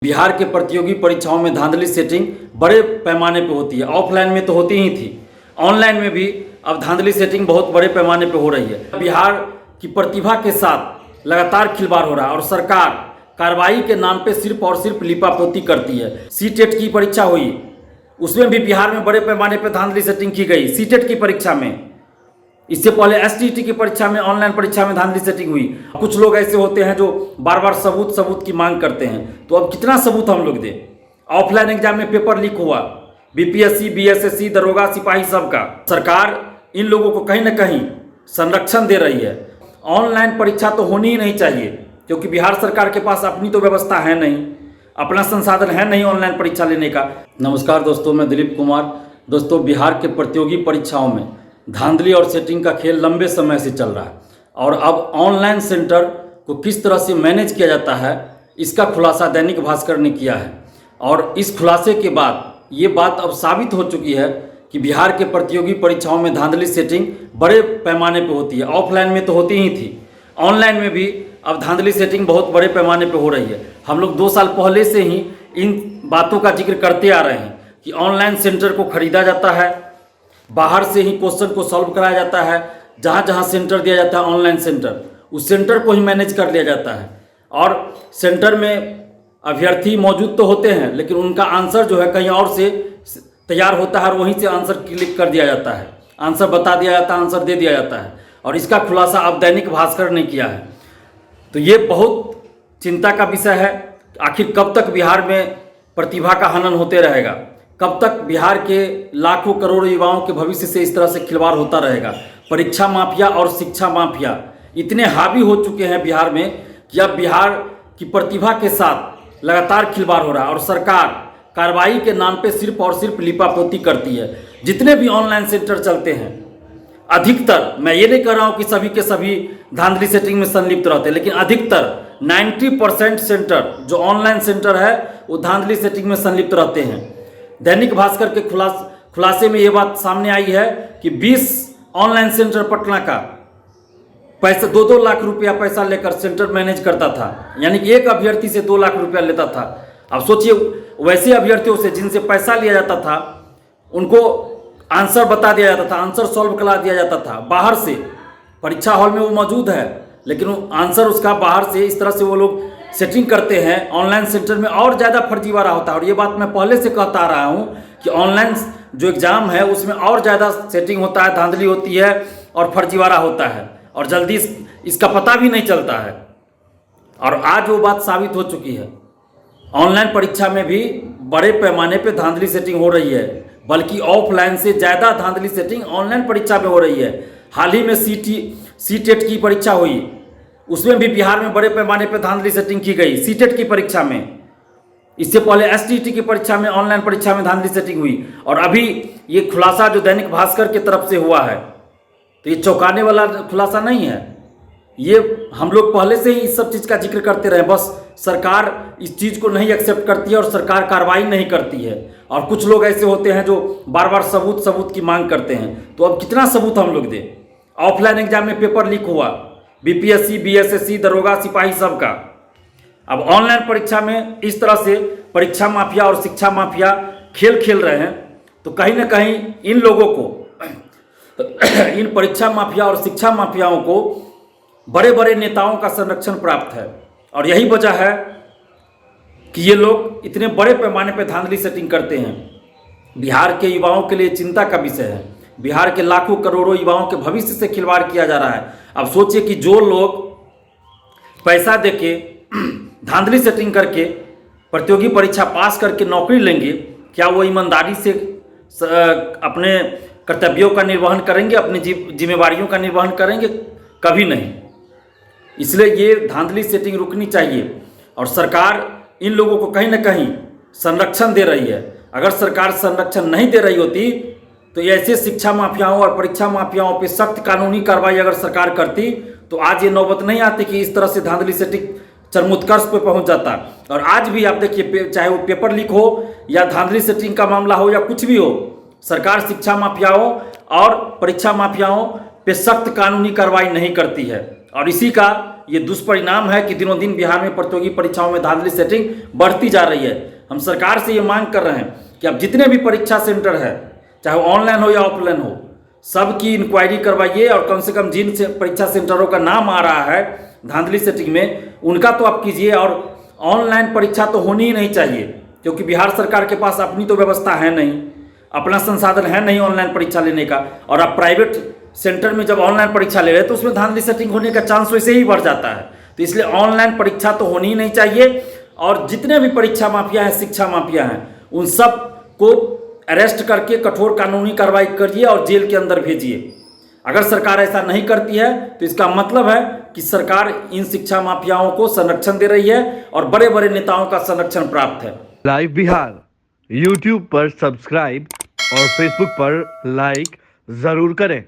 बिहार के प्रतियोगी परीक्षाओं में धांधली सेटिंग बड़े पैमाने पे होती है। ऑफलाइन में तो होती ही थी, ऑनलाइन में भी अब धांधली सेटिंग बहुत बड़े पैमाने पे हो रही है। बिहार की प्रतिभा के साथ लगातार खिलवाड़ हो रहा है और सरकार कार्रवाई के नाम पे सिर्फ और सिर्फ लीपापोती करती है। सीटेट की परीक्षा हुई, उसमें भी बिहार में बड़े पैमाने पे धांधली सेटिंग की गई। सीटेट की परीक्षा में, इससे पहले एसटीईटी की परीक्षा में, ऑनलाइन परीक्षा में धांधली सेटिंग हुई। कुछ लोग ऐसे होते हैं जो बार बार सबूत की मांग करते हैं, तो अब कितना सबूत हम लोग दें। ऑफलाइन एग्जाम में पेपर लीक हुआ, बीपीएससी, बीएसएससी, दरोगा, सिपाही सबका। सरकार इन लोगों को कहीं ना कहीं संरक्षण दे रही है। ऑनलाइन परीक्षा तो होनी ही नहीं चाहिए, क्योंकि बिहार सरकार के पास अपनी तो व्यवस्था है नहीं, अपना संसाधन है नहीं ऑनलाइन परीक्षा लेने का। नमस्कार दोस्तों, मैं दिलीप कुमार। दोस्तों, बिहार के प्रतियोगी परीक्षाओं में धांधली और सेटिंग का खेल लंबे समय से चल रहा है और अब ऑनलाइन सेंटर को किस तरह से मैनेज किया जाता है, इसका खुलासा दैनिक भास्कर ने किया है। और इस खुलासे के बाद ये बात अब साबित हो चुकी है कि बिहार के प्रतियोगी परीक्षाओं में धांधली सेटिंग बड़े पैमाने पे होती है। ऑफलाइन में तो होती ही थी, ऑनलाइन में भी अब धांधली सेटिंग बहुत बड़े पैमाने पे हो रही है। हम लोग 2 साल पहले से ही इन बातों का जिक्र करते आ रहे हैं कि ऑनलाइन सेंटर को खरीदा जाता है, बाहर से ही क्वेश्चन को सॉल्व कराया जाता है। जहाँ जहाँ सेंटर दिया जाता है ऑनलाइन सेंटर, उस सेंटर को ही मैनेज कर लिया जाता है। और सेंटर में अभ्यर्थी मौजूद तो होते हैं, लेकिन उनका आंसर जो है कहीं और से तैयार होता है और वहीं से आंसर क्लिक कर दिया जाता है, आंसर बता दिया जाता है, आंसर दे दिया जाता है। और इसका खुलासा अब दैनिक भास्कर ने किया है। तो ये बहुत चिंता का विषय है। आखिर कब तक बिहार में प्रतिभा का हनन होते रहेगा, कब तक बिहार के लाखों करोड़ों युवाओं के भविष्य से इस तरह से खिलवाड़ होता रहेगा। परीक्षा माफिया और शिक्षा माफिया इतने हावी हो चुके हैं बिहार में कि अब बिहार की प्रतिभा के साथ लगातार खिलवाड़ हो रहा है और सरकार कार्रवाई के नाम पे सिर्फ और सिर्फ लीपापोती करती है। जितने भी ऑनलाइन सेंटर चलते हैं, अधिकतर, मैं ये नहीं कह रहा हूँ कि सभी के सभी धांधली सेटिंग में संलिप्त रहते हैं, लेकिन अधिकतर 90% सेंटर जो ऑनलाइन सेंटर है वो धांधली सेटिंग में संलिप्त रहते हैं। दैनिक भास्कर के खुलासे में ये बात सामने आई है कि 20 ऑनलाइन सेंटर पटना का पैसा 2-2 लाख रुपया पैसा लेकर सेंटर मैनेज करता था, यानी कि एक अभ्यर्थी से 2 लाख रुपया लेता था। अब सोचिए, वैसे अभ्यर्थियों से जिनसे पैसा लिया जाता था, उनको आंसर बता दिया जाता था, आंसर सॉल्व करा दिया जाता था बाहर से। परीक्षा हॉल में वो मौजूद है, लेकिन आंसर उसका बाहर से, इस तरह से वो लोग सेटिंग करते हैं। ऑनलाइन सेंटर में और ज़्यादा फर्जीवाड़ा होता है। और ये बात मैं पहले से कहता आ रहा हूँ कि ऑनलाइन जो एग्ज़ाम है उसमें और ज़्यादा सेटिंग होता है, धांधली होती है और फर्जीवाड़ा होता है, और जल्दी इसका पता भी नहीं चलता है। और आज वो बात साबित हो चुकी है। ऑनलाइन परीक्षा में भी बड़े पैमाने पे धांधली सेटिंग हो रही है, बल्कि ऑफलाइन से ज़्यादा धांधली सेटिंग ऑनलाइन परीक्षा में हो रही है। हाल ही में सीटेट की परीक्षा हुई, उसमें भी बिहार में बड़े पैमाने पे धांधली सेटिंग की गई। सीटेट की परीक्षा में, इससे पहले एसटीईटी की परीक्षा में, ऑनलाइन परीक्षा में धांधली सेटिंग हुई। और अभी ये खुलासा जो दैनिक भास्कर की तरफ से हुआ है, तो ये चौंकाने वाला खुलासा नहीं है। ये हम लोग पहले से ही इस सब चीज़ का जिक्र करते रहे, बस सरकार इस चीज़ को नहीं एक्सेप्ट करती है और सरकार कार्रवाई नहीं करती है। और कुछ लोग ऐसे होते हैं जो बार बार सबूत की मांग करते हैं, तो अब कितना सबूत हम लोग दें। ऑफलाइन एग्जाम में पेपर लीक हुआ, बीपीएससी, बीएसएससी, दरोगा, सिपाही सबका। अब ऑनलाइन परीक्षा में इस तरह से परीक्षा माफिया और शिक्षा माफिया खेल रहे हैं, तो कहीं ना कहीं इन लोगों को इन परीक्षा माफिया और शिक्षा माफियाओं को बड़े बड़े नेताओं का संरक्षण प्राप्त है। और यही वजह है कि ये लोग इतने बड़े पैमाने पर धांधली सेटिंग करते हैं। बिहार के युवाओं के लिए चिंता का विषय है। बिहार के लाखों करोड़ों युवाओं के भविष्य से खिलवाड़ किया जा रहा है। अब सोचिए कि जो लोग पैसा देके धांधली सेटिंग करके प्रतियोगी परीक्षा पास करके नौकरी लेंगे, क्या वो ईमानदारी से अपने कर्तव्यों का निर्वहन करेंगे, अपनी जिम्मेवारियों का निर्वहन करेंगे? कभी नहीं। इसलिए ये धांधली सेटिंग रुकनी चाहिए और सरकार इन लोगों को कहीं ना कहीं संरक्षण दे रही है। अगर सरकार संरक्षण नहीं दे रही होती तो ऐसे शिक्षा माफियाओं और परीक्षा माफियाओं पे सख्त कानूनी कार्रवाई अगर सरकार करती तो आज ये नौबत नहीं आती कि इस तरह से धांधली सेटिंग चरमोत्कर्ष पे पहुंच जाता। और आज भी आप देखिए, चाहे वो पेपर लीक हो या धांधली सेटिंग का मामला हो या कुछ भी हो, सरकार शिक्षा माफियाओं और परीक्षा माफियाओं पे सख्त कानूनी कार्रवाई नहीं करती है। और इसी का ये दुष्परिणाम है कि दिनों दिन बिहार में प्रतियोगी परीक्षाओं में धांधली सेटिंग बढ़ती जा रही है। हम सरकार से ये मांग कर रहे हैं कि अब जितने भी परीक्षा सेंटर है, चाहे वो ऑनलाइन हो या ऑफलाइन हो, सबकी इंक्वायरी करवाइए और कम से कम जिन से परीक्षा सेंटरों का नाम आ रहा है धांधली सेटिंग में, उनका तो आप कीजिए। और ऑनलाइन परीक्षा तो होनी ही नहीं चाहिए, क्योंकि बिहार सरकार के पास अपनी तो व्यवस्था है नहीं, अपना संसाधन है नहीं ऑनलाइन परीक्षा लेने का। और आप प्राइवेट सेंटर में जब ऑनलाइन परीक्षा ले रहे हैं तो उसमें धांधली सेटिंग होने का चांस वैसे ही बढ़ जाता है। तो इसलिए ऑनलाइन परीक्षा तो होनी ही नहीं चाहिए। और जितने भी परीक्षा माफिया हैं, शिक्षा माफिया हैं, उन सब को अरेस्ट करके कठोर कानूनी कार्रवाई करिए और जेल के अंदर भेजिए। अगर सरकार ऐसा नहीं करती है तो इसका मतलब है कि सरकार इन शिक्षा माफियाओं को संरक्षण दे रही है और बड़े बड़े नेताओं का संरक्षण प्राप्त है। लाइव बिहार यूट्यूब पर सब्सक्राइब और फेसबुक पर लाइक जरूर करें।